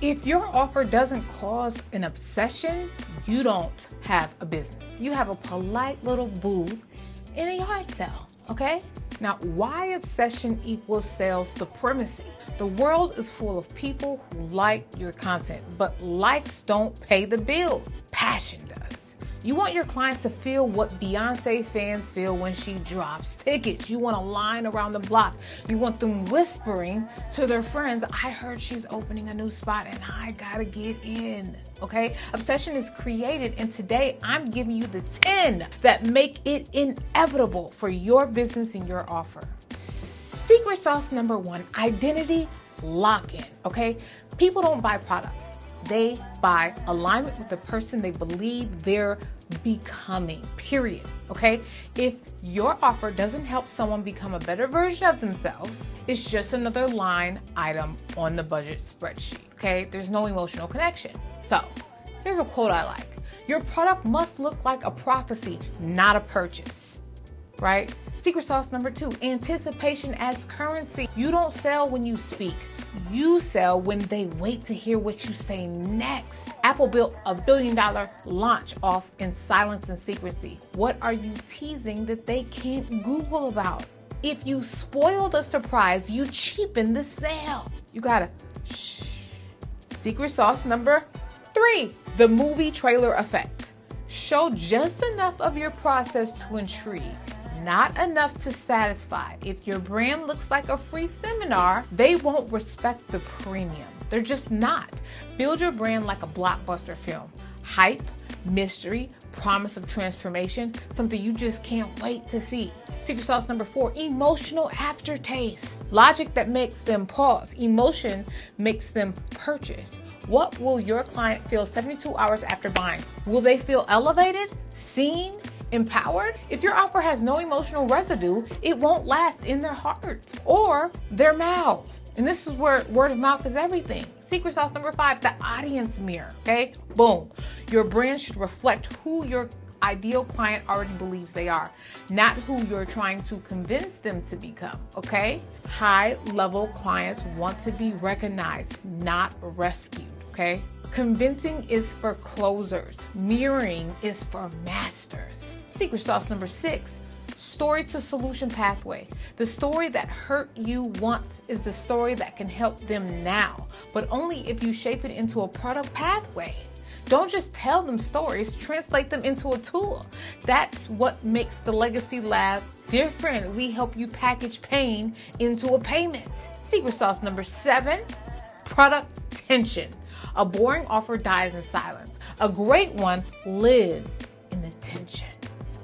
If your offer doesn't cause an obsession, you don't have a business. You have a polite little booth in a yard sale, okay? Now, why obsession equals sales supremacy? The world is full of people who like your content, but likes don't pay the bills. Passion does. You want your clients to feel what Beyonce fans feel when she drops tickets. You want a line around the block. You want them whispering to their friends, I heard she's opening a new spot and I gotta get in, okay? Obsession is created, and today I'm giving you the 10 that make it inevitable for your business and your offer. Secret sauce number 1, identity lock-in, okay? People don't buy products. They buy alignment with the person they believe they're becoming, period, okay? If your offer doesn't help someone become a better version of themselves, it's just another line item on the budget spreadsheet, okay? There's no emotional connection. So, here's a quote I like. Your product must look like a prophecy, not a purchase, right? Secret sauce number 2, anticipation as currency. You don't sell when you speak. You sell when they wait to hear what you say next. Apple built $1 billion launch off in silence and secrecy. What are you teasing that they can't Google about? If you spoil the surprise, you cheapen the sale. You gotta shh. Secret sauce number 3, the movie trailer effect. Show just enough of your process to intrigue, not enough to satisfy. If your brand looks like a free seminar, they won't respect the premium. They're just not. Build your brand like a blockbuster film. Hype, mystery, promise of transformation, something you just can't wait to see. Secret sauce number 4, emotional aftertaste. Logic that makes them pause. Emotion makes them purchase. What will your client feel 72 hours after buying? Will they feel elevated, seen, empowered? If your offer has no emotional residue, it won't last in their hearts or their mouths. And this is where word of mouth is everything. Secret sauce number 5, the audience mirror, okay? Boom. Your brand should reflect who your ideal client already believes they are, not who you're trying to convince them to become, okay? High-level clients want to be recognized, not rescued, okay? Convincing is for closers. Mirroring is for masters. Secret sauce number 6, story to solution pathway. The story that hurt you once is the story that can help them now, but only if you shape it into a product pathway. Don't just tell them stories, translate them into a tool. That's what makes the Legacy Lab different. We help you package pain into a payment. Secret sauce number 7, product tension. A boring offer dies in silence. A great one lives in the tension.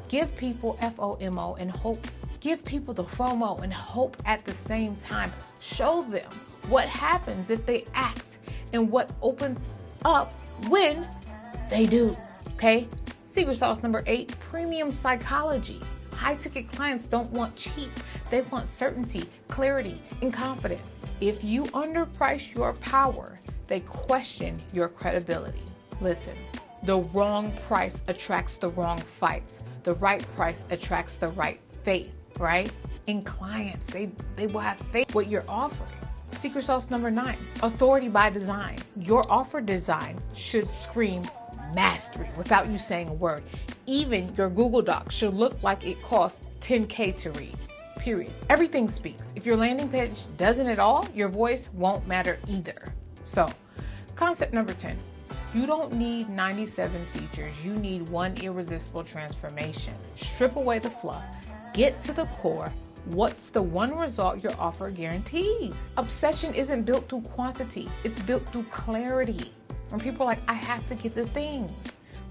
Give people FOMO and hope. Give people the FOMO and hope at the same time. Show them what happens if they act and what opens up when they do, okay? Secret sauce number 8, premium psychology. High-ticket clients don't want cheap. They want certainty, clarity, and confidence. If you underprice your power, they question your credibility. Listen, the wrong price attracts the wrong fights. The right price attracts the right faith, right? And clients, they will have faith in what you're offering. Secret sauce number 9, authority by design. Your offer design should scream mastery without you saying a word. Even your Google Doc should look like it costs $10K to read, period. Everything speaks. If your landing page doesn't at all, your voice won't matter either. So, concept number 10, you don't need 97 features. You need one irresistible transformation. Strip away the fluff. Get to the core. What's the one result your offer guarantees? Obsession isn't built through quantity. It's built through clarity. When people are like, I have to get the thing,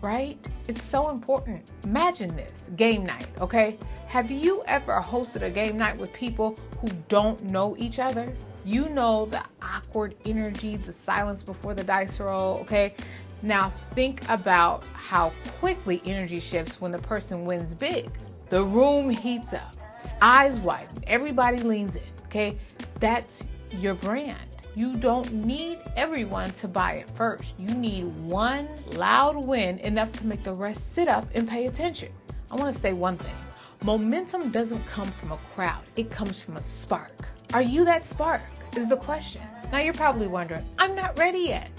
right? It's so important. Imagine this, game night, okay? Have you ever hosted a game night with people who don't know each other? You know the awkward energy, the silence before the dice roll, okay? Now think about how quickly energy shifts when the person wins big. The room heats up. Eyes widen, everybody leans in, okay? That's your brand. You don't need everyone to buy it first. You need one loud win, enough to make the rest sit up and pay attention. I want to say one thing. Momentum doesn't come from a crowd. It comes from a spark. Are you that spark? Is the question. Now you're probably wondering, I'm not ready yet.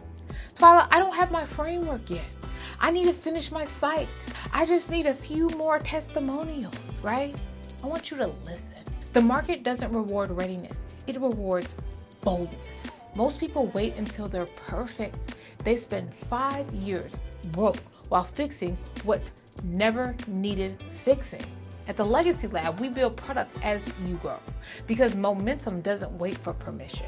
Twyla, I don't have my framework yet. I need to finish my site. I just need a few more testimonials, right? I want you to listen. The market doesn't reward readiness. It rewards boldness. Most people wait until they're perfect. They spend 5 years broke while fixing what's never needed fixing. At the Legacy Lab, we build products as you grow because momentum doesn't wait for permission.